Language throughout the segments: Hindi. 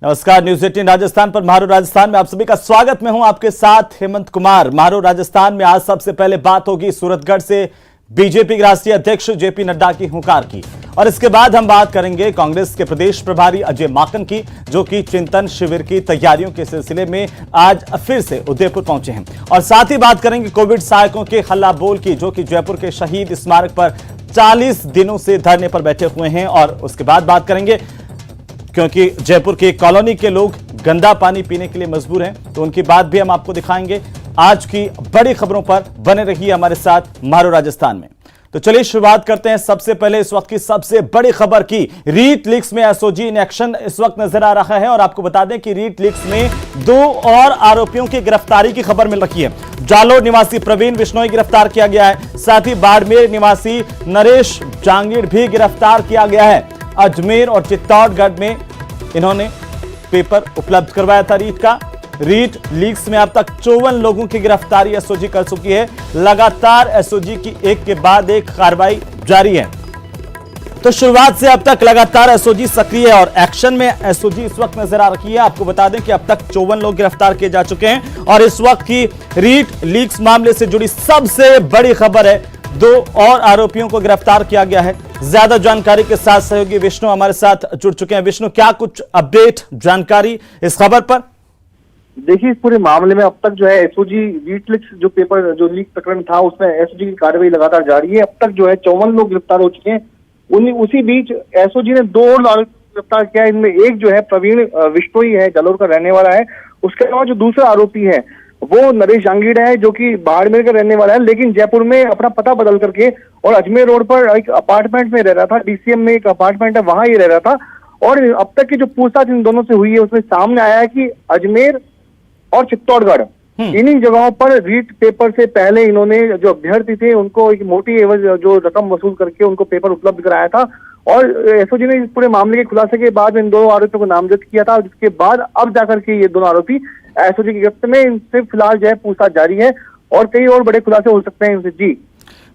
नमस्कार, न्यूज 18 राजस्थान पर महारो राजस्थान में आप सभी का स्वागत। मैं हूं आपके साथ हेमंत कुमार। महारो राजस्थान में आज सबसे पहले बात होगी सूरतगढ़ से बीजेपी के राष्ट्रीय अध्यक्ष जेपी नड्डा की हुंकार की, और इसके बाद हम बात करेंगे कांग्रेस के प्रदेश प्रभारी अजय माकन की, जो कि चिंतन शिविर की तैयारियों के सिलसिले में आज फिर से उदयपुर पहुंचे हैं। और साथ ही बात करेंगे कोविड सहायकों के हल्ला बोल की, जो कि जयपुर के शहीद स्मारक पर 40 दिनों से धरने पर बैठे हुए हैं। और उसके बाद बात करेंगे, क्योंकि जयपुर के कॉलोनी के लोग गंदा पानी पीने के लिए मजबूर हैं, तो उनकी बात भी हम आपको दिखाएंगे। आज की बड़ी खबरों पर बने रहिए हमारे साथ महारो राजस्थान में। तो चलिए शुरुआत करते हैं सबसे पहले इस वक्त की सबसे बड़ी खबर की। रीट लीक्स में एसओजी इन एक्शन इस वक्त नजर आ रहा है, और आपको बता दें कि रीट लीक्स में 2 और आरोपियों की गिरफ्तारी की खबर मिल रही है। जालोर निवासी प्रवीण बिश्नोई गिरफ्तार किया गया है, साथ ही बाड़मेर निवासी नरेश जांगीड़ भी गिरफ्तार किया गया है। अजमेर और चित्तौड़गढ़ में इन्होंने पेपर उपलब्ध करवाया था रीट का। रीट लीक्स में अब तक 54 लोगों की गिरफ्तारी एसओजी कर चुकी है। लगातार एसओजी की एक के बाद एक कार्रवाई जारी है। तो शुरुआत से अब तक लगातार एसओजी सक्रिय है और एक्शन में एसओजी इस वक्त नजर आ रही है। आपको बता दें कि अब तक 54 लोग गिरफ्तार किए जा चुके हैं, और इस वक्त की रीट लीक्स मामले से जुड़ी सबसे बड़ी खबर है, 2 और आरोपियों को गिरफ्तार किया गया है। ज्यादा जानकारी के साथ सहयोगी विष्णु हमारे साथ जुड़ चुके हैं। विष्णु, क्या कुछ अपडेट जानकारी इस खबर पर? देखिए, इस पूरे मामले में अब तक जो है एसओजी रीट लीक्स जो पेपर जो लीक प्रकरण था, उसमें एसओजी की कार्रवाई लगातार जारी है। अब तक जो है 54 लोग गिरफ्तार हो चुके हैं। उसी बीच एसओजी ने 2 और गिरफ्तार किया है। इनमें एक जो है प्रवीण बिश्नोई है, जालोर का रहने वाला है। उसके अलावा जो दूसरा आरोपी है वो नरेश जांगीड़ है, जो कि बाड़मेर का रहने वाला है, लेकिन जयपुर में अपना पता बदल करके और अजमेर रोड पर एक अपार्टमेंट में रह रहा था। डीसीएम में एक अपार्टमेंट है, वहां ही रह रहा था। और अब तक की जो पूछताछ इन दोनों से हुई है, उसमें सामने आया है कि अजमेर और चित्तौड़गढ़ इन्हीं जगहों पर रीट पेपर से पहले इन्होंने जो अभ्यर्थी थे उनको एक मोटी एवज जो रकम वसूल करके उनको पेपर उपलब्ध कराया था। और एसओजी ने इस पूरे मामले के खुलासे के बाद इन 2 आरोपियों को नामजद किया था, जिसके बाद अब जाकर के ये दोनों आरोपी एसओजी की गिरफ्त में। इनसे फिलहाल जो है पूछताछ जारी है और कई और बड़े खुलासे हो सकते हैं इनसे। जी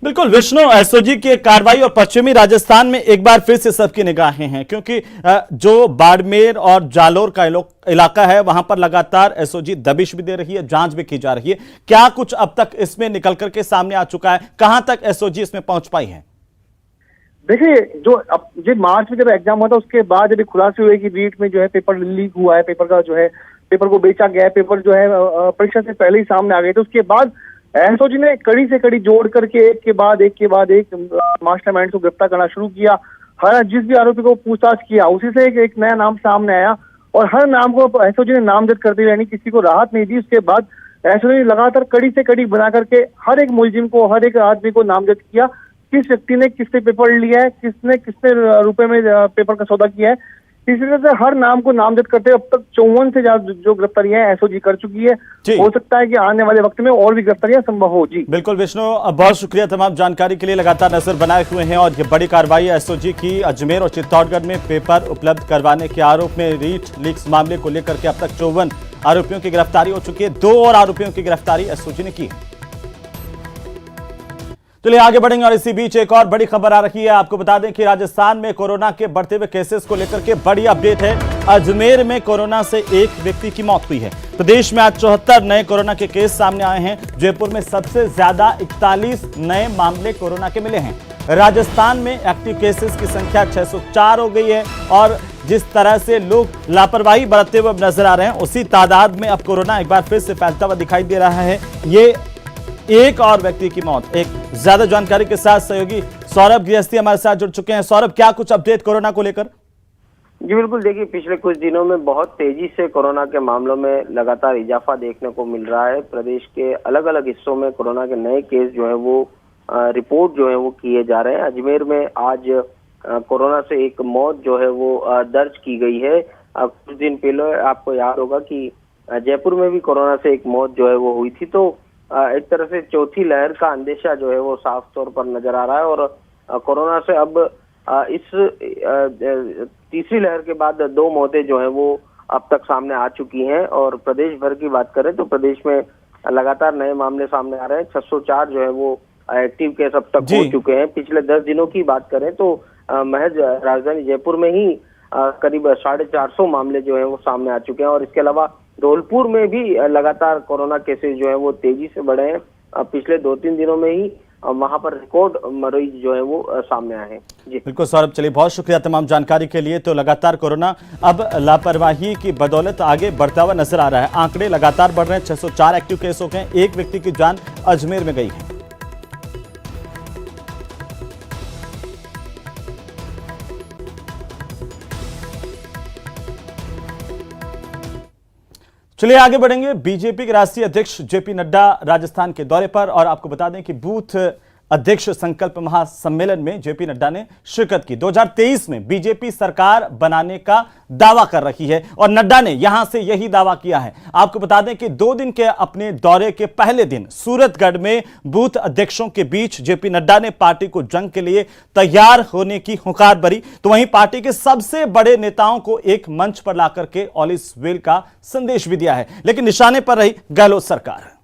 बिल्कुल विष्णु, एसओजी की कार्रवाई और पश्चिमी राजस्थान में एक बार फिर से सबकी निगाहें हैं, क्योंकि जो बाड़मेर और जालोर का इलाका है, वहां पर लगातार एसओजी दबिश भी दे रही है, जांच भी की जा रही है। क्या कुछ अब तक इसमें निकल करके सामने आ चुका है? कहां तक एसओजी इसमें पहुंच पाई है? देखिए, जो मार्च में जब एग्जाम हुआ था, उसके बाद जब खुलासे हुए कि रीट में जो है पेपर लीक हुआ है, पेपर को बेचा गया है, पेपर जो है परीक्षा से पहले ही सामने आ गए थे। उसके बाद एसओजी ने कड़ी से कड़ी जोड़ करके एक के बाद एक मास्टरमाइंड को गिरफ्तार करना शुरू किया। हर जिस भी आरोपी को पूछताछ किया, उसी से एक नया नाम सामने आया, और हर नाम को एसओजी ने नामजद करते यानी किसी को राहत नहीं दी। उसके बाद एसओजी ने लगातार कड़ी से कड़ी बना करके हर एक मुलजिम को, हर एक आदमी को नामजद किया। किस व्यक्ति ने किससे पेपर लिया है, किसने रुपए में पेपर का सौदा किया है, इसी तरह से हर नाम को नामजद करते अब तक 54 से ज्यादा जो गिरफ्तारियां एसओजी कर चुकी है। हो सकता है कि आने वाले वक्त में और भी गिरफ्तारियां संभव हो। जी बिल्कुल विष्णु, बहुत शुक्रिया तमाम जानकारी के लिए। लगातार नजर बनाए हुए हैं, और ये बड़ी कार्रवाई एसओजी की अजमेर और चित्तौड़गढ़ में पेपर उपलब्ध करवाने के आरोप में रीट लीक्स मामले को लेकर के अब तक 54 आरोपियों की गिरफ्तारी हो चुकी है। 2 और आरोपियों की गिरफ्तारी एसओजी ने की है। चलिए आगे बढ़ेंगे, और इसी बीच एक और बड़ी खबर आ रही है। आपको बता दें कि राजस्थान में कोरोना के बढ़ते हुए केसेस को लेकर के बड़ी अपडेट है। अजमेर में कोरोना से एक व्यक्ति की मौत हुई है। प्रदेश में आज 74 नए कोरोना के केस सामने आए हैं। जयपुर में सबसे ज्यादा 41 नए मामले कोरोना के मिले हैं। राजस्थान में एक्टिव केसेस की संख्या 604 हो गई है, और जिस तरह से लोग लापरवाही बरतते हुए नजर आ रहे हैं, उसी तादाद में अब कोरोना एक बार फिर से फैलता हुआ दिखाई दे रहा है। ये एक और व्यक्ति की मौत। एक ज्यादा जानकारी के साथ सहयोगी सौरभ गृहस्थी हमारे साथ जुड़ चुके हैं। सौरभ, क्या कुछ अपडेट कोरोना को लेकर? जी बिल्कुल, देखिए पिछले कुछ दिनों में बहुत तेजी से कोरोना के मामलों में लगातार इजाफा देखने को मिल रहा है। प्रदेश के अलग अलग हिस्सों में कोरोना के नए केस जो है वो रिपोर्ट जो है वो किए जा रहे हैं। अजमेर में आज कोरोना से एक मौत जो है वो दर्ज की गई है। कुछ दिन पहले आपको याद होगा कि जयपुर में भी कोरोना से एक मौत जो है वो हुई थी। तो एक तरह से चौथी लहर का अंदेशा जो है वो साफ तौर पर नजर आ रहा है, और कोरोना से अब इस तीसरी लहर के बाद 2 मौतें जो है वो अब तक सामने आ चुकी हैं। और प्रदेश भर की बात करें तो प्रदेश में लगातार नए मामले सामने आ रहे हैं। 604 जो है वो एक्टिव केस अब तक हो चुके हैं। पिछले 10 दिनों की बात करें तो महज राजधानी जयपुर में ही करीब 450 मामले जो है वो सामने आ चुके हैं। और इसके अलावा धौलपुर में भी लगातार कोरोना केसेस जो है वो तेजी से बढ़े हैं। पिछले 2-3 दिनों में ही वहां पर रिकॉर्ड मरीज जो है वो सामने आए हैं। जी बिल्कुल सौरभ, चलिए बहुत शुक्रिया तमाम जानकारी के लिए। तो लगातार कोरोना अब लापरवाही की बदौलत आगे बढ़ता हुआ नजर आ रहा है। आंकड़े लगातार बढ़ रहे हैं। 604 एक्टिव केस हो गए। एक व्यक्ति की जान अजमेर में गई है। चलिए आगे बढ़ेंगे। बीजेपी के राष्ट्रीय अध्यक्ष जेपी नड्डा राजस्थान के दौरे पर, और आपको बता दें कि बूथ अध्यक्ष संकल्प महासम्मेलन में जेपी नड्डा ने शिरकत की। 2023 में बीजेपी सरकार बनाने का दावा कर रही है और नड्डा ने यहां से यही दावा किया है। आपको बता दें कि 2 दिन के अपने दौरे के पहले दिन सूरतगढ़ में बूथ अध्यक्षों के बीच जेपी नड्डा ने पार्टी को जंग के लिए तैयार होने की हुंकार भरी। तो वहीं पार्टी के सबसे बड़े नेताओं को एक मंच पर लाकर के ऑल इज वेल का संदेश भी दिया है। लेकिन निशाने पर रही गहलोत सरकार।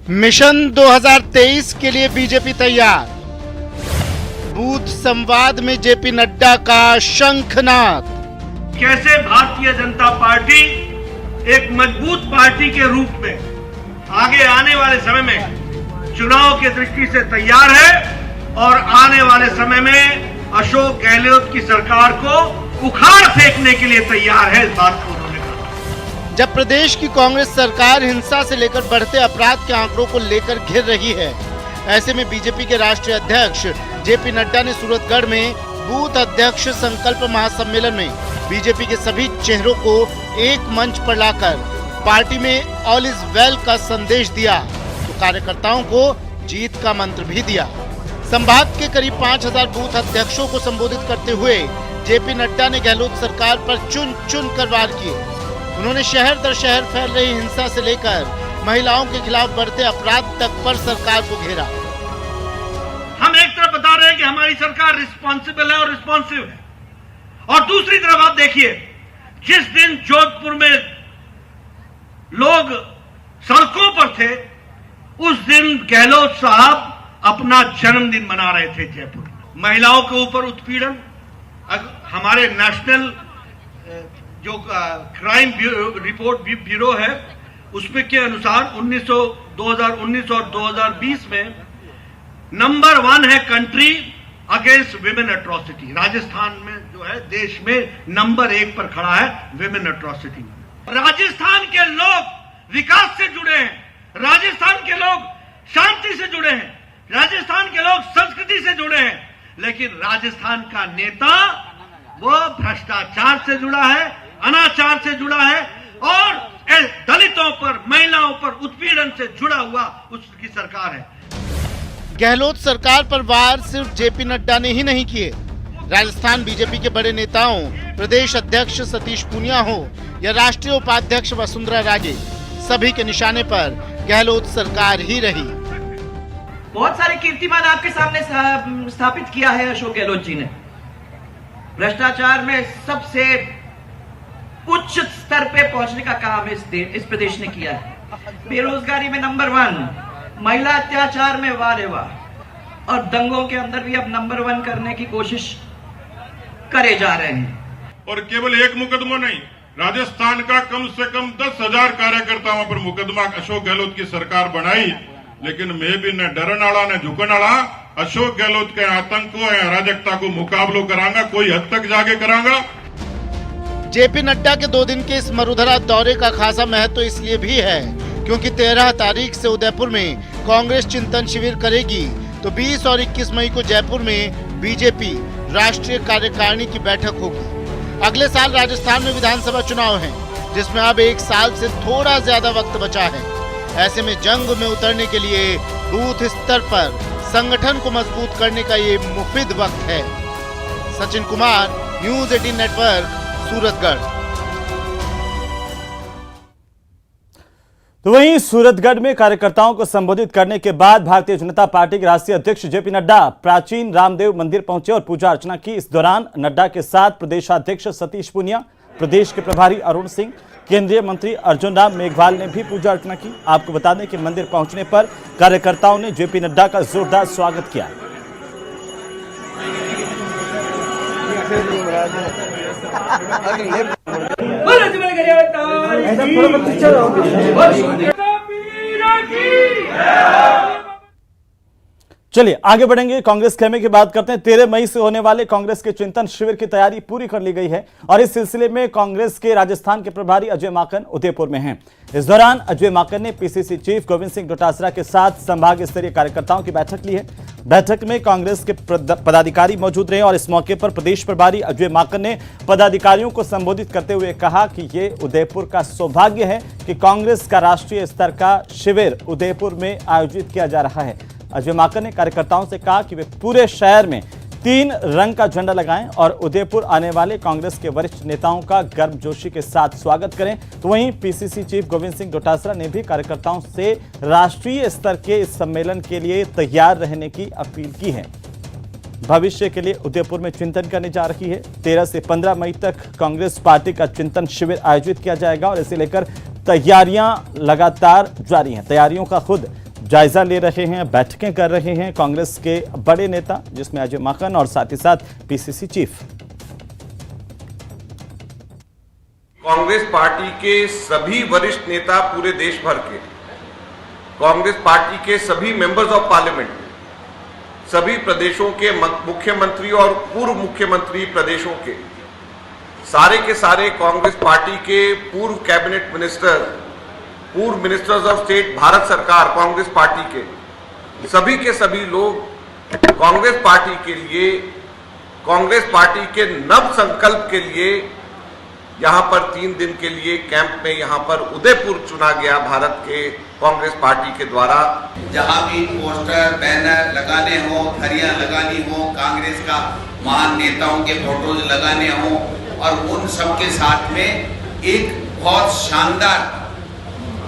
मिशन 2023 के लिए बीजेपी तैयार। बूथ संवाद में जेपी नड्डा का शंखनाद। कैसे भारतीय जनता पार्टी एक मजबूत पार्टी के रूप में आगे आने वाले समय में चुनाव की दृष्टि से तैयार है और आने वाले समय में अशोक गहलोत की सरकार को उखाड़ फेंकने के लिए तैयार है। इस बात को उन्होंने कहा। जब प्रदेश की कांग्रेस सरकार हिंसा से लेकर बढ़ते अपराध के आंकड़ों को लेकर घिर रही है, ऐसे में बीजेपी के राष्ट्रीय अध्यक्ष जेपी नड्डा ने सूरतगढ़ में बूथ अध्यक्ष संकल्प महासम्मेलन में बीजेपी के सभी चेहरों को एक मंच पर लाकर पार्टी में ऑल इज वेल का संदेश दिया। तो कार्यकर्ताओं को जीत का मंत्र भी दिया। संभाग के करीब 5000 बूथ अध्यक्षों को संबोधित करते हुए जेपी नड्डा ने गहलोत सरकार पर चुन चुन कर वार किए। उन्होंने शहर दर शहर फैल रही हिंसा से लेकर महिलाओं के खिलाफ बढ़ते अपराध तक पर सरकार को घेरा। हम एक तरफ बता रहे हैं कि हमारी सरकार रिस्पॉन्सिबल है और रिस्पॉन्सिव है, और दूसरी तरफ आप देखिए, जिस दिन जोधपुर में लोग सड़कों पर थे, उस दिन गहलोत साहब अपना जन्मदिन मना रहे थे जयपुर में। महिलाओं के ऊपर उत्पीड़न, हमारे नेशनल जो क्राइम रिपोर्ट ब्यूरो है उसमें के अनुसार 2019 और 2020 में नंबर 1 है country against women atrocity. Rajasthan में जो है देश में नंबर 1 पर खड़ा है विमेन एट्रोसिटी। राजस्थान के लोग विकास से जुड़े हैं, राजस्थान के लोग शांति से जुड़े हैं, राजस्थान के लोग संस्कृति से जुड़े हैं, लेकिन राजस्थान का नेता वो भ्रष्टाचार से जुड़ा है, अनाचार से जुड़ा है और दलितों पर, महिलाओं पर उत्पीड़न से जुड़ा हुआ उसकी सरकार है। गहलोत सरकार पर वार सिर्फ जेपी नड्डा ने ही नहीं किए। राजस्थान बीजेपी के बड़े नेताओं, प्रदेश अध्यक्ष सतीश पूनिया हो या राष्ट्रीय उपाध्यक्ष वसुंधरा राजे, सभी के निशाने पर गहलोत सरकार ही रही। बहुत सारे कीर्तिमान आपके सामने स्थापित किया है अशोक गहलोत जी ने। भ्रष्टाचार में सबसे उच्च स्तर पे पहुंचने का काम इस प्रदेश ने किया है। बेरोजगारी में नंबर 1, महिला अत्याचार में वाह रे वाह, और दंगों के अंदर भी अब नंबर 1 करने की कोशिश करे जा रहे हैं। और केवल एक मुकदमा नहीं, राजस्थान का कम से कम 10,000 कार्यकर्ताओं पर मुकदमा अशोक गहलोत की सरकार बनाई, लेकिन मैं भी न डरन आला न झुकन आला, अशोक गहलोत के आतंक को या अराजकता को मुकाबलो करांगा, कोई हद तक जाके करांगा। जेपी नड्डा के 2 दिन के इस मरुधरा दौरे का खासा महत्व इसलिए भी है क्योंकि 13 तारीख से उदयपुर में कांग्रेस चिंतन शिविर करेगी, तो 20 और 21 मई को जयपुर में बीजेपी राष्ट्रीय कार्यकारिणी की बैठक होगी। अगले साल राजस्थान में विधानसभा चुनाव है, जिसमें अब 1 साल से थोड़ा ज्यादा वक्त बचा है। ऐसे में जंग में उतरने के लिए बूथ स्तर पर संगठन को मजबूत करने का ये मुफीद वक्त है। Sachin Kumar, news 18 network, Suratgarh. तो वहीं सूरतगढ़ में कार्यकर्ताओं को संबोधित करने के बाद भारतीय जनता पार्टी के राष्ट्रीय अध्यक्ष जेपी नड्डा प्राचीन रामदेव मंदिर पहुंचे और पूजा अर्चना की। इस दौरान नड्डा के साथ प्रदेशाध्यक्ष सतीश पूनिया, प्रदेश के प्रभारी अरुण सिंह, केंद्रीय मंत्री अर्जुन राम मेघवाल ने भी पूजा अर्चना की। आपको बता दें कि मंदिर पहुंचने पर कार्यकर्ताओं ने जेपी नड्डा का जोरदार स्वागत किया। चलिए आगे बढ़ेंगे, कांग्रेस खेमे की बात करते हैं। 13 मई से होने वाले कांग्रेस के चिंतन शिविर की तैयारी पूरी कर ली गई है और इस सिलसिले में कांग्रेस के राजस्थान के प्रभारी अजय माकन उदयपुर में हैं। इस दौरान अजय माकन ने पीसीसी चीफ गोविंद सिंह डोटासरा के साथ संभाग स्तरीय कार्यकर्ताओं की बैठक ली है। बैठक में कांग्रेस के पदाधिकारी मौजूद रहे और इस मौके पर प्रदेश प्रभारी अजय माकन ने पदाधिकारियों को संबोधित करते हुए कहा कि ये उदयपुर का सौभाग्य है कि कांग्रेस का राष्ट्रीय स्तर का शिविर उदयपुर में आयोजित किया जा रहा है। अजय माकन ने कार्यकर्ताओं से कहा कि वे पूरे शहर में 3 रंग का झंडा लगाएं और उदयपुर आने वाले कांग्रेस के वरिष्ठ नेताओं का गर्मजोशी के साथ स्वागत करें। तो वहीं पीसीसी चीफ गोविंद सिंह डोटासरा ने भी कार्यकर्ताओं से राष्ट्रीय स्तर के इस सम्मेलन के लिए तैयार रहने की अपील की है। भविष्य के लिए उदयपुर में चिंतन करने जा रही है। 13 से 15 मई तक कांग्रेस पार्टी का चिंतन शिविर आयोजित किया जाएगा और इसे लेकर तैयारियां लगातार जारी हैं। तैयारियों का खुद जायजा ले रहे हैं, बैठकें कर रहे हैं कांग्रेस के बड़े नेता, जिसमें अजय माकन और साथ ही साथ पीसीसी चीफ। कांग्रेस पार्टी के सभी वरिष्ठ नेता पूरे देश भर के, कांग्रेस पार्टी के सभी मेंबर्स ऑफ पार्लियामेंट, सभी प्रदेशों के मुख्यमंत्री और पूर्व मुख्यमंत्री प्रदेशों के सारे कांग्रेस पार्टी के पूर्व कैबिनेट मिनिस्टर, पूर्व मिनिस्टर्स ऑफ स्टेट भारत सरकार कांग्रेस पार्टी के सभी लोग कांग्रेस पार्टी के लिए, कांग्रेस पार्टी के नव संकल्प के लिए यहां पर 3 दिन के लिए कैंप में यहां पर उदयपुर चुना गया भारत के कांग्रेस पार्टी के द्वारा। जहां भी पोस्टर बैनर लगाने हो, धरियां लगानी हो, कांग्रेस का महान नेताओं के फोटोज लगाने हो और उन सब के साथ में एक बहुत शानदार,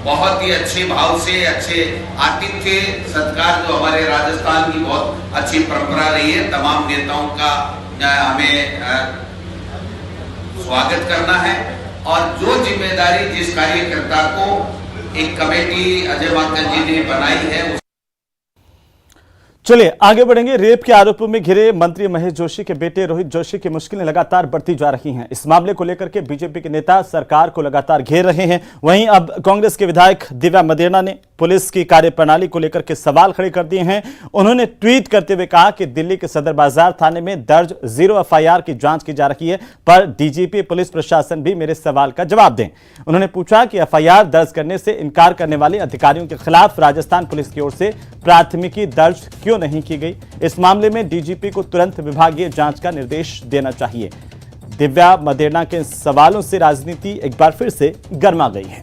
बहुत ही अच्छे भाव से, अच्छे आतिथ्य सत्कार जो हमारे राजस्थान की बहुत अच्छी परंपरा रही है, तमाम नेताओं का हमें स्वागत करना है। और जो जिम्मेदारी जिस कार्यकर्ता को एक कमेटी अजय माकन जी ने बनाई है। चलिए आगे बढ़ेंगे। रेप के आरोपों में घिरे मंत्री महेश जोशी के बेटे रोहित जोशी की मुश्किलें लगातार बढ़ती जा रही हैं। इस मामले को लेकर के बीजेपी के नेता सरकार को लगातार घेर रहे हैं। वहीं अब कांग्रेस के विधायक दिव्या मदेरणा ने पुलिस की कार्यप्रणाली को लेकर के सवाल खड़े कर दिए हैं। उन्होंने ट्वीट करते हुए कहा कि दिल्ली के सदर बाजार थाने में दर्ज 0 एफआईआर की जांच की जा रही है, पर डीजीपी पुलिस प्रशासन भी मेरे सवाल का जवाब दें। उन्होंने पूछा कि एफआईआर दर्ज करने से इनकार करने वाले अधिकारियों के खिलाफ राजस्थान पुलिस की ओर से प्राथमिकी दर्ज क्यों नहीं की गई। इस मामले में डीजीपी को तुरंत विभागीय जांच का निर्देश देना चाहिए। दिव्या मदेरणा के सवालों से राजनीति एक बार फिर से गर्मा गई है।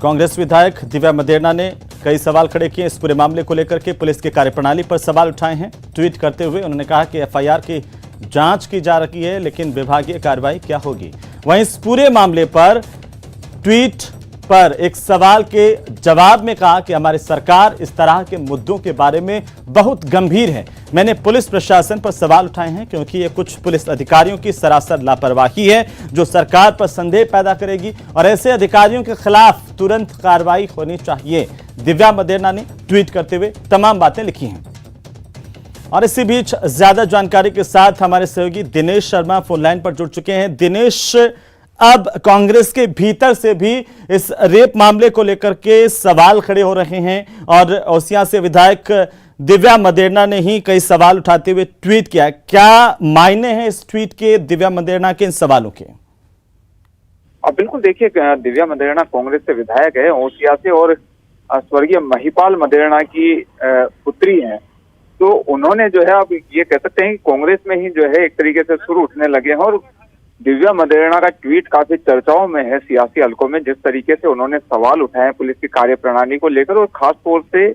कांग्रेस विधायक दिव्या मदेरणा ने कई सवाल खड़े किए। इस पूरे मामले को लेकर के पुलिस की कार्यप्रणाली पर सवाल उठाए हैं। ट्वीट करते हुए उन्होंने कहा कि एफआईआर की जांच की जा रही है, लेकिन विभागीय कार्रवाई क्या होगी। वहीं इस पूरे मामले पर ट्वीट पर एक सवाल के जवाब में कहा कि हमारी सरकार इस तरह के मुद्दों के बारे में बहुत गंभीर है। मैंने पुलिस प्रशासन पर सवाल उठाए हैं क्योंकि ये कुछ पुलिस अधिकारियों की सरासर लापरवाही है जो सरकार पर संदेह पैदा करेगी और ऐसे अधिकारियों के खिलाफ तुरंत कार्रवाई होनी चाहिए। दिव्या मदेरणा ने ट्वीट करते हुए तमाम बातें लिखी हैं। और इसी बीच ज्यादा जानकारी के साथ हमारे सहयोगी दिनेश शर्मा फोन लाइन पर जुड़ चुके हैं। दिनेश, अब कांग्रेस के भीतर से भी इस रेप मामले को लेकर के सवाल खड़े हो रहे हैं और ओसियां से विधायक दिव्या मदेरणा ने ही कई सवाल उठाते हुए ट्वीट किया। क्या मायने हैं इस ट्वीट के, दिव्या मदेरणा के इन सवालों के? बिल्कुल, देखिए दिव्या मदेरणा कांग्रेस से विधायक है ओसिया से और स्वर्गीय महिपाल मदेरणा की पुत्री हैं। तो उन्होंने जो है, अब ये कह सकते हैं कि कांग्रेस में ही जो है एक तरीके से सुर उठने लगे हैं और दिव्या मदेरणा का ट्वीट काफी चर्चाओं में है सियासी हलकों में। जिस तरीके से उन्होंने सवाल उठाए पुलिस की कार्यप्रणाली को लेकर और खास तौर से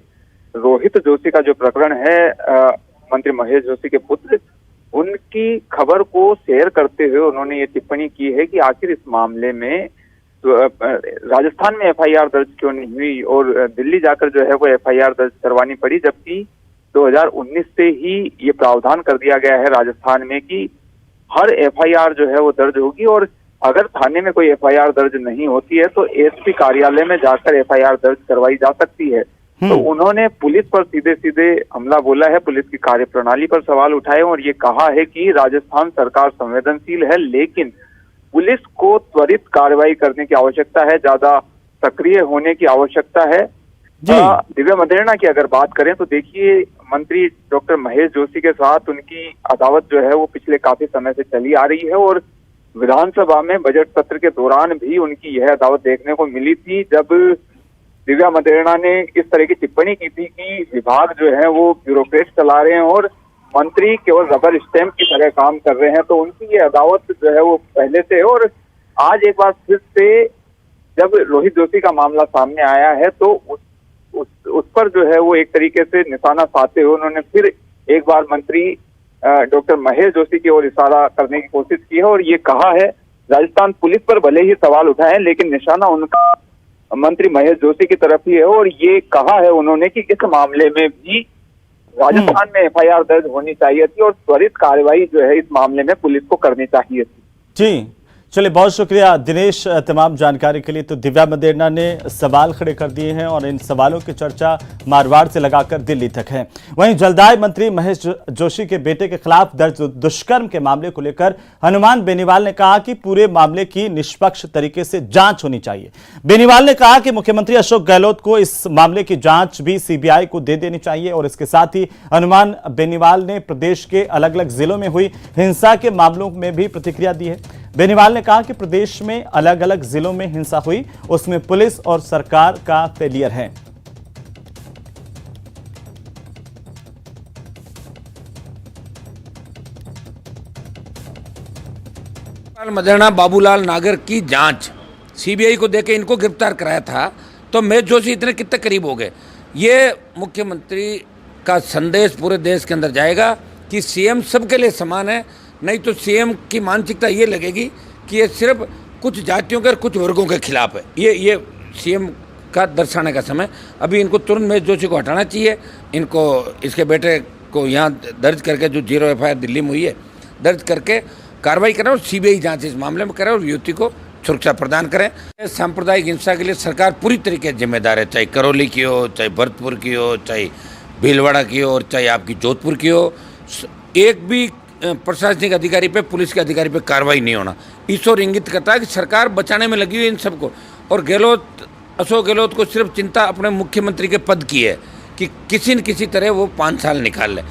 रोहित जोशी का जो प्रकरण है, मंत्री महेश जोशी के पुत्र, उनकी खबर को शेयर करते हुए उन्होंने ये टिप्पणी की है कि आखिर इस मामले में तो राजस्थान में एफआईआर दर्ज क्यों नहीं हुई और दिल्ली जाकर जो है वो एफआईआर दर्ज करवानी पड़ी, जबकि 2019 से ही ये प्रावधान कर दिया गया है राजस्थान में कि हर एफआईआर जो है वो दर्ज होगी, और अगर थाने में कोई एफआईआर दर्ज नहीं होती है तो एसपी कार्यालय में जाकर एफआईआर दर्ज करवाई जा सकती है। तो उन्होंने पुलिस पर सीधे सीधे हमला बोला है, पुलिस की कार्यप्रणाली पर सवाल उठाए और ये कहा है कि राजस्थान सरकार संवेदनशील है, लेकिन पुलिस को त्वरित कार्रवाई करने की आवश्यकता है, ज्यादा सक्रिय होने की आवश्यकता है। दिव्या मदेरणा की अगर बात करें तो देखिए, मंत्री डॉक्टर महेश जोशी के साथ उनकी अदावत जो है वो पिछले काफी समय से चली आ रही है, और विधानसभा में बजट सत्र के दौरान भी उनकी यह अदावत देखने को मिली थी, जब दिव्या मदेरणा ने इस तरह की टिप्पणी की थी कि विभाग जो है वो ब्यूरोक्रेट चला रहे हैं और मंत्री केवल रबर स्टैंप की तरह काम कर रहे हैं। तो उनकी ये अदावत जो है वो पहले से है, और आज एक बार फिर से जब रोहित जोशी का मामला सामने आया है तो उस पर जो है वो एक तरीके से निशाना साधते हुए उन्होंने फिर एक बार मंत्री डॉक्टर महेश जोशी की ओर इशारा करने की कोशिश की है, और ये कहा है राजस्थान पुलिस पर भले ही सवाल उठाए लेकिन निशाना उनका मंत्री महेश जोशी की तरफ ही है, और ये कहा है उन्होंने कि इस मामले में भी राजस्थान में एफआईआर दर्ज होनी चाहिए थी और त्वरित कार्रवाई जो है इस मामले में पुलिस को करनी चाहिए थी। जी चलिए, बहुत शुक्रिया दिनेश तमाम जानकारी के लिए। तो दिव्या मदेरणा ने सवाल खड़े कर दिए हैं और इन सवालों की चर्चा मारवाड़ से लगाकर दिल्ली तक है। वहीं जलदाय मंत्री महेश जोशी के बेटे के खिलाफ दर्ज दुष्कर्म के मामले को लेकर हनुमान बेनीवाल ने कहा कि पूरे मामले की निष्पक्ष तरीके से जांच होनी चाहिए। बेनीवाल ने कहा कि मुख्यमंत्री अशोक गहलोत को इस मामले की जांच भी सीबीआई को दे देनी चाहिए, और इसके साथ ही हनुमान बेनीवाल ने प्रदेश के अलग अलग जिलों में हुई हिंसा के मामलों में भी प्रतिक्रिया दी है। बेनीवाल ने कहा कि प्रदेश में अलग अलग जिलों में हिंसा हुई, उसमें पुलिस और सरकार का फेलियर है। मदेरणा बाबूलाल नागर की जांच सीबीआई को देके इनको गिरफ्तार कराया था, तो महेश जोशी इतने कितने करीब हो गए। ये मुख्यमंत्री का संदेश पूरे देश के अंदर जाएगा कि सीएम सबके लिए समान है, नहीं तो सीएम की मानसिकता ये लगेगी कि ये सिर्फ कुछ जातियों के और कुछ वर्गों के खिलाफ है। ये सीएम का दर्शाने का समय। अभी इनको तुरंत महेश जोशी को हटाना चाहिए, इनको इसके बेटे को यहाँ दर्ज करके जो 0 एफआईआर दिल्ली में हुई है दर्ज करके कार्रवाई करें और सीबीआई जांच इस मामले में करें और युवती को सुरक्षा प्रदान करें। सांप्रदायिक हिंसा के लिए सरकार पूरी तरीके से जिम्मेदार है, चाहे करौली की हो, चाहे भरतपुर की हो, चाहे भीलवाड़ा की हो, और चाहे आपकी जोधपुर की हो। एक भी प्रशासनिक अधिकारी पे, पुलिस के अधिकारी पे कार्रवाई नहीं होना इस ओर इंगित करता है कि सरकार बचाने में लगी हुई इन सबको। और अशोक गहलोत को सिर्फ चिंता अपने मुख्यमंत्री के पद की है कि किसी न किसी तरह वो 5 साल निकाल ले।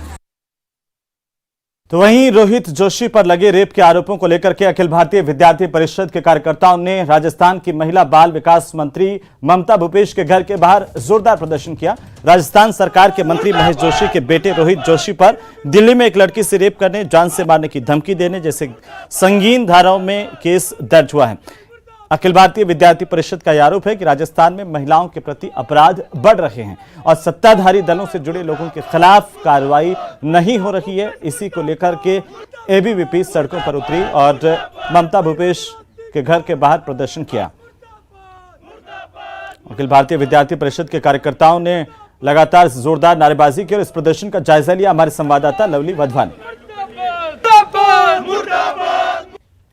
तो वहीं रोहित जोशी पर लगे रेप के आरोपों को लेकर के अखिल भारतीय विद्यार्थी परिषद के कार्यकर्ताओं ने राजस्थान की महिला बाल विकास मंत्री ममता भूपेश के घर के बाहर जोरदार प्रदर्शन किया। राजस्थान सरकार के मंत्री महेश जोशी के बेटे रोहित जोशी पर दिल्ली में एक लड़की से रेप करने, जान से मारने की धमकी देने जैसे संगीन धाराओं में केस दर्ज हुआ है। अखिल भारतीय विद्यार्थी परिषद का आरोप है कि राजस्थान में महिलाओं के प्रति अपराध बढ़ रहे हैं और सत्ताधारी दलों से जुड़े लोगों के खिलाफ कार्रवाई नहीं हो रही है। इसी को लेकर के एबीवीपी सड़कों पर उतरी और ममता भूपेश के घर के बाहर प्रदर्शन किया। अखिल भारतीय विद्यार्थी परिषद के कार्यकर्ताओं ने लगातार जोरदार नारेबाजी की और इस प्रदर्शन का जायजा लिया हमारे संवाददाता लवली वधवा ने।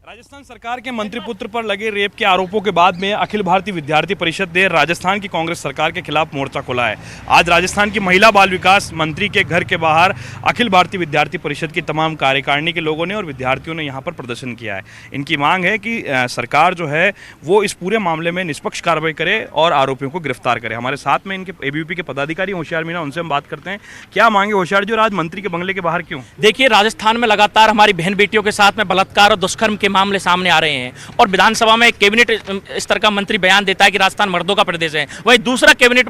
राजस्थान सरकार के मंत्री पुत्र पर लगे रेप के आरोपों के बाद में अखिल भारतीय विद्यार्थी परिषद ने राजस्थान की कांग्रेस सरकार के खिलाफ मोर्चा खोला है। आज राजस्थान की महिला बाल विकास मंत्री के घर के बाहर अखिल भारतीय विद्यार्थी परिषद की तमाम कार्यकारिणी के लोगों ने और विद्यार्थियों ने यहां पर प्रदर्शन किया है। इनकी मांग है कि सरकार जो है वो इस पूरे मामले में निष्पक्ष कार्रवाई करे और आरोपियों को गिरफ्तार करे। हमारे साथ में इनके एबीवीपी के पदाधिकारी होशियार मीणा, उनसे हम बात करते हैं। क्या मांगे होशियार जी, और आज मंत्री के बंगले के बाहर क्यों? देखिए, राजस्थान में लगातार हमारी बहन बेटियों के साथ में बलात्कार और दुष्कर्म के मामले सामने आ रहे हैं और विधानसभा में कैबिनेट स्तर का मंत्री बयान देता है कि राजस्थान मर्दों का प्रदेश है, वहीं दूसरा कैबिनेट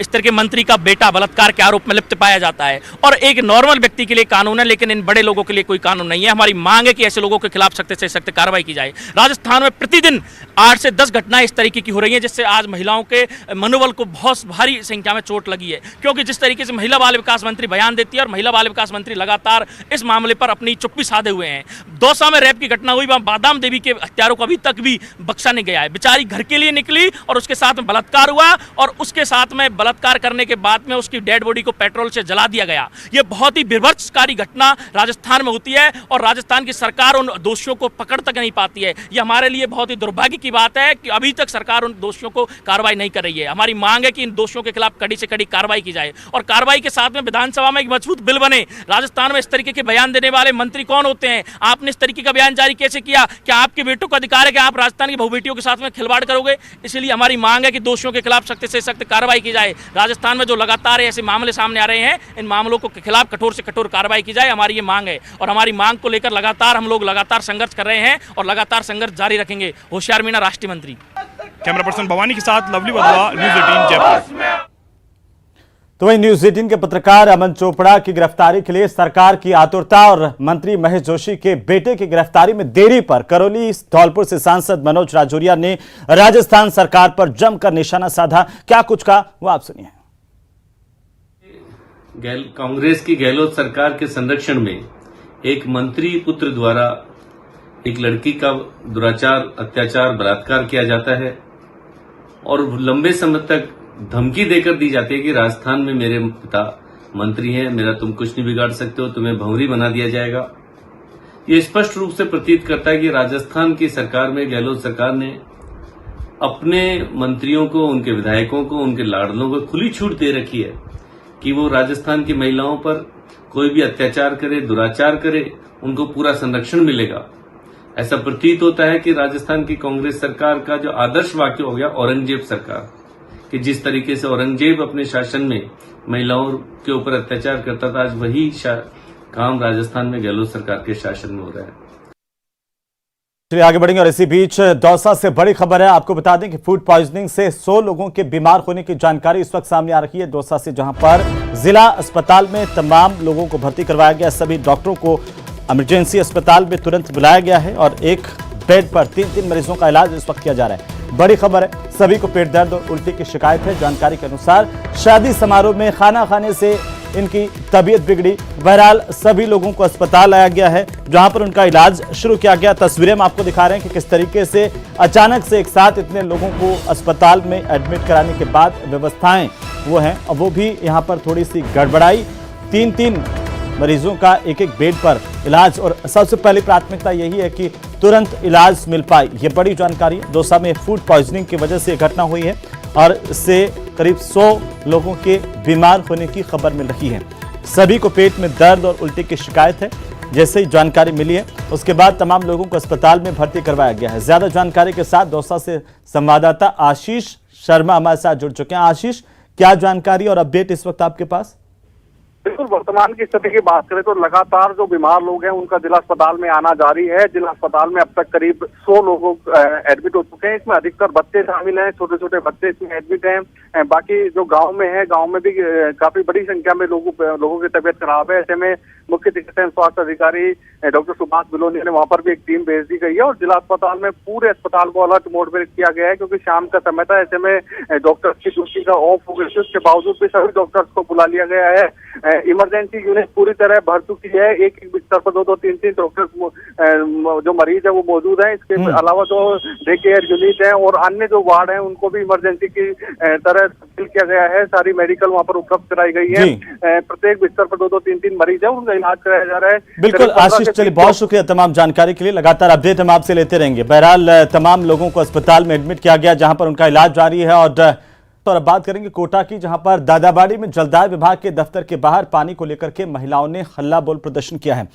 स्तर के मंत्री का बेटा बलात्कार के आरोप में लिप्त पाया जाता है। और एक नॉर्मल व्यक्ति के लिए कानून है लेकिन इन बड़े लोगों के लिए कोई कानून नहीं है। हमारी मांग है कि ऐसे लोगों के खिलाफ सख्त से सख्त कार्रवाई की जाए। राजस्थान में प्रतिदिन 8 से 10 घटनाएं इस तरीके की हो रही हैं जिससे आज महिलाओं के मनोबल को बहुत भारी संख्या में चोट लगी है, क्योंकि जिस तरीके से महिला बाल विकास मंत्री बयान देती है और महिला बाल विकास मंत्री लगातार इस मामले पर अपनी चुप्पी साधे हुए हैं। दौसा में रेप की घटना हुई, वहां बादाम देवी के हत्यारों को अभी तक भी बख्शा नहीं गया है। बेचारी घर के लिए निकली और उसके साथ में बलात्कार हुआ और उसके साथ में बलात्कार करने के बाद में उसकी डेड बॉडी को पेट्रोल से जला दिया गया। ये बहुत ही विभत्सकारी घटना राजस्थान में होती है और राजस्थान की सरकार उन दोषियों को पकड़ तक नहीं पाती है। ये हमारे लिए बहुत ही दुर्भाग्य की बात है कि अभी तक सरकार उन दोषियों को कार्रवाई नहीं कर रही है। हमारी मांग है कि इन दोषियों के खिलाफ कड़ी से कड़ी कार्रवाई की जाए और कार्रवाई के साथ में विधानसभा में एक मजबूत बिल बने। राजस्थान में इस तरीके के बयान देने वाले मंत्री कौन होते हैं? आपने इस तरीके का बयान जारी कैसे किया? क्या आपके बेटों का अधिकार है कि आप राजस्थान की बहु बेटियों के साथ में खिलवाड़ करोगे? इसलिए हमारी मांग है कि दोषियों के खिलाफ सख्त से सख्त कार्रवाई की जाए। राजस्थान में जो लगातार ऐसे मामले सामने आ रहे हैं, इन मामलों को खिलाफ कठोर से कठोर कार्रवाई की जाए, हमारी ये मांग है। और हमारी मांग को लेकर लगातार हम लोग लगातार संघर्ष कर रहे हैं और लगातार संघर्ष जारी रखेंगे। होशियार मीणा, राष्ट्रीय मंत्री। कैमरा पर्सन भवानी के साथ लवली वधवा, न्यूज़ 18 जयपुर। तो वहीं न्यूज़ 18 के पत्रकार अमन चोपड़ा की गिरफ्तारी के लिए सरकार की आतुरता और मंत्री महेश जोशी के बेटे की गिरफ्तारी में देरी पर करौली धौलपुर से सांसद मनोज राजौरिया ने राजस्थान सरकार पर जमकर निशाना साधा। क्या कुछ कहा वो आप सुनिए। कांग्रेस की गहलोत सरकार के संरक्षण में एक मंत्री पुत्र द्वारा एक लड़की का दुराचार, अत्याचार, बलात्कार किया जाता है और लंबे समय तक धमकी देकर दी जाती है कि राजस्थान में मेरे पिता मंत्री हैं, मेरा तुम कुछ नहीं बिगाड़ सकते हो, तुम्हें भंवरी बना दिया जाएगा। ये स्पष्ट रूप से प्रतीत करता है कि राजस्थान की सरकार में गहलोत सरकार ने अपने मंत्रियों को, उनके विधायकों को, उनके लाडलों को खुली छूट दे रखी है कि वो राजस्थान की महिलाओं पर कोई भी अत्याचार करे, दुराचार करे, उनको पूरा संरक्षण मिलेगा। ऐसा प्रतीत होता है कि राजस्थान की कांग्रेस सरकार का जो आदर्श वाक्य हो गया औरंगजेब सरकार, कि जिस तरीके से औरंगजेब अपने शासन में महिलाओं के ऊपर अत्याचार करता था, आज वही काम राजस्थान में गहलोत सरकार के शासन में हो रहा है। चलिए आगे बढ़ेंगे और इसी बीच दौसा से बड़ी खबर है। आपको बता दें कि फूड पॉइजनिंग से 100 लोगों के बीमार होने की जानकारी इस वक्त सामने आ रही है दौसा से, जहां पर जिला अस्पताल में तमाम लोगों को भर्ती करवाया गया। सभी डॉक्टरों को इमरजेंसी अस्पताल में तुरंत बुलाया गया है और एक बेड पर 3 मरीजों का इलाज इस वक्त किया जा रहा है। बड़ी खबर है, सभी को पेट दर्द और उल्टी की शिकायत है। जानकारी के अनुसार शादी समारोह में खाना खाने से इनकी तबीयत बिगड़ी। बहरहाल सभी लोगों को अस्पताल लाया गया है, जहां पर उनका इलाज शुरू किया गया। तस्वीरें हम आपको दिखा रहे हैं कि किस तरीके से अचानक से एक साथ इतने लोगों को अस्पताल में एडमिट कराने के बाद व्यवस्थाएं वो हैं, अब वो भी यहाँ पर थोड़ी सी गड़बड़ाई। 3 मरीजों का एक बेड पर इलाज और सबसे पहली प्राथमिकता यही है कि तुरंत इलाज मिल पाए। ये बड़ी जानकारी है। दौसा में फूड पॉइजनिंग की वजह से घटना हुई है और इससे करीब 100 लोगों के बीमार होने की खबर मिल रही है। सभी को पेट में दर्द और उल्टी की शिकायत है। जैसे ही जानकारी मिली है उसके बाद तमाम लोगों को अस्पताल में भर्ती करवाया गया है। ज्यादा जानकारी के साथ दौसा से संवाददाता आशीष शर्मा हमारे साथ जुड़ चुके हैं। आशीष, क्या जानकारी और अपडेट इस वक्त आपके पास? बिल्कुल, वर्तमान की स्थिति की बात करें तो लगातार जो बीमार लोग हैं उनका जिला अस्पताल में आना जारी है। जिला अस्पताल में अब तक करीब 100 लोग एडमिट हो चुके हैं। इसमें अधिकतर बच्चे शामिल हैं, छोटे छोटे बच्चे इसमें एडमिट हैं। बाकी जो गांव में है, गांव में भी काफी बड़ी संख्या में लोगों की तबीयत खराब है। ऐसे में मुख्य चिकित्सा स्वास्थ्य अधिकारी डॉक्टर सुभाष बिलोनिया ने वहां पर भी एक टीम भेज दी गई है और जिला अस्पताल में पूरे अस्पताल को अलर्ट मोड पर किया गया है, क्योंकि शाम का समय था। ऐसे में डॉक्टर्स की ड्यूटी का ऑफ हो गई, उसके बावजूद भी सभी डॉक्टर्स को बुला लिया गया है। इमरजेंसी यूनिट पूरी तरह भर चुकी है। एक बिस्तर पर 2-3 डॉक्टर जो मरीज है वो मौजूद है। इसके अलावा जो डे केयर यूनिट है और अन्य जो वार्ड है उनको भी इमरजेंसी की तरह तब्दील किया गया है। सारी मेडिकल वहाँ पर उपलब्ध कराई गई है। प्रत्येक बिस्तर पर 2-3 मरीज है, उनका इलाज कराया जा रहा है। बिल्कुल आशीष, चलिए बहुत शुक्रिया तमाम जानकारी के लिए। लगातार अपडेट हम आपसे लेते रहेंगे। बहरहाल तमाम लोगों को अस्पताल में एडमिट किया गया, जहां पर उनका इलाज जारी है। और अब बात करेंगे कोटा की, जहां पर दादाबाड़ी में जलदाय विभाग के दफ्तर के बाहर पानी को लेकर के महिलाओं ने हल्ला बोल प्रदर्शन किया है।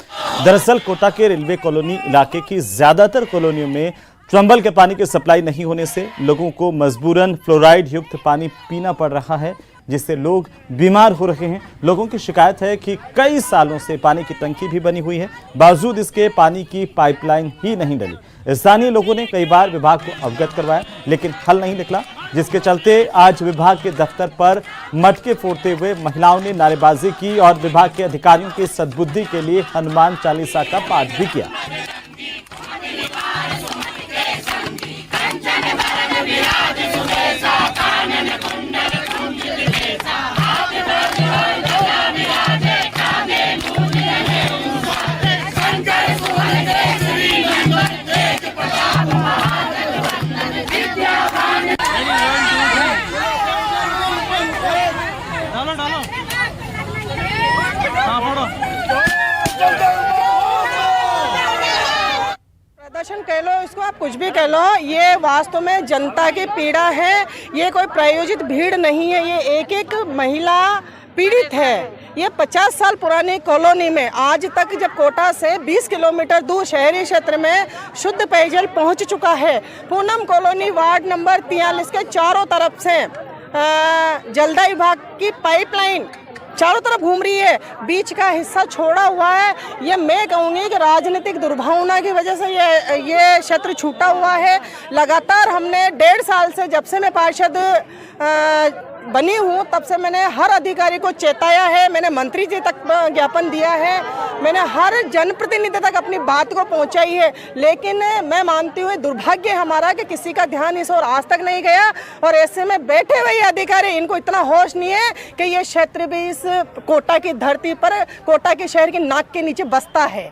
दरअसल कोटा के रेलवे कॉलोनी इलाके की ज्यादातर कॉलोनियों में चंबल के पानी की सप्लाई नहीं होने से लोगों को मजबूरन फ्लोराइड युक्त पानी पीना पड़ रहा है, जिससे लोग बीमार हो रहे हैं। लोगों की शिकायत है कि कई सालों से पानी की टंकी भी बनी हुई है, बावजूद इसके पानी की पाइपलाइन ही नहीं डली। स्थानीय लोगों ने कई बार विभाग को अवगत करवाया, लेकिन हल नहीं निकला, जिसके चलते आज विभाग के दफ्तर पर मटके फोड़ते हुए महिलाओं ने नारेबाजी की और विभाग के अधिकारियों की सद्बुद्धि के लिए हनुमान चालीसा का पाठ भी किया। प्रदर्शन कह लो, इसको आप कुछ भी कह लो, ये वास्तव में जनता की पीड़ा है। ये कोई प्रायोजित भीड़ नहीं है, ये एक एक महिला पीड़ित है। ये 50 साल पुरानी कॉलोनी में आज तक जब कोटा से 20 किलोमीटर दूर शहरी क्षेत्र में शुद्ध पेयजल पहुंच चुका है। पूनम कॉलोनी वार्ड नंबर 43 के चारों तरफ से जलदा विभाग की पाइपलाइन चारों तरफ घूम रही है, बीच का हिस्सा छोड़ा हुआ है। ये मैं कहूँगी कि राजनीतिक दुर्भावना की वजह से ये क्षेत्र छूटा हुआ है। लगातार हमने 1.5 साल से, जब से मैं पार्षद बनी हूँ, तब से मैंने हर अधिकारी को चेताया है, मैंने मंत्री जी तक ज्ञापन दिया है, मैंने हर जनप्रतिनिधि तक अपनी बात को पहुँचाई है। लेकिन मैं मानती हूँ दुर्भाग्य हमारा कि किसी का ध्यान इस ओर आज तक नहीं गया। और ऐसे में बैठे हुए अधिकारी, इनको इतना होश नहीं है कि ये क्षेत्र भी इस कोटा की धरती पर, कोटा के शहर की नाक के नीचे बसता है।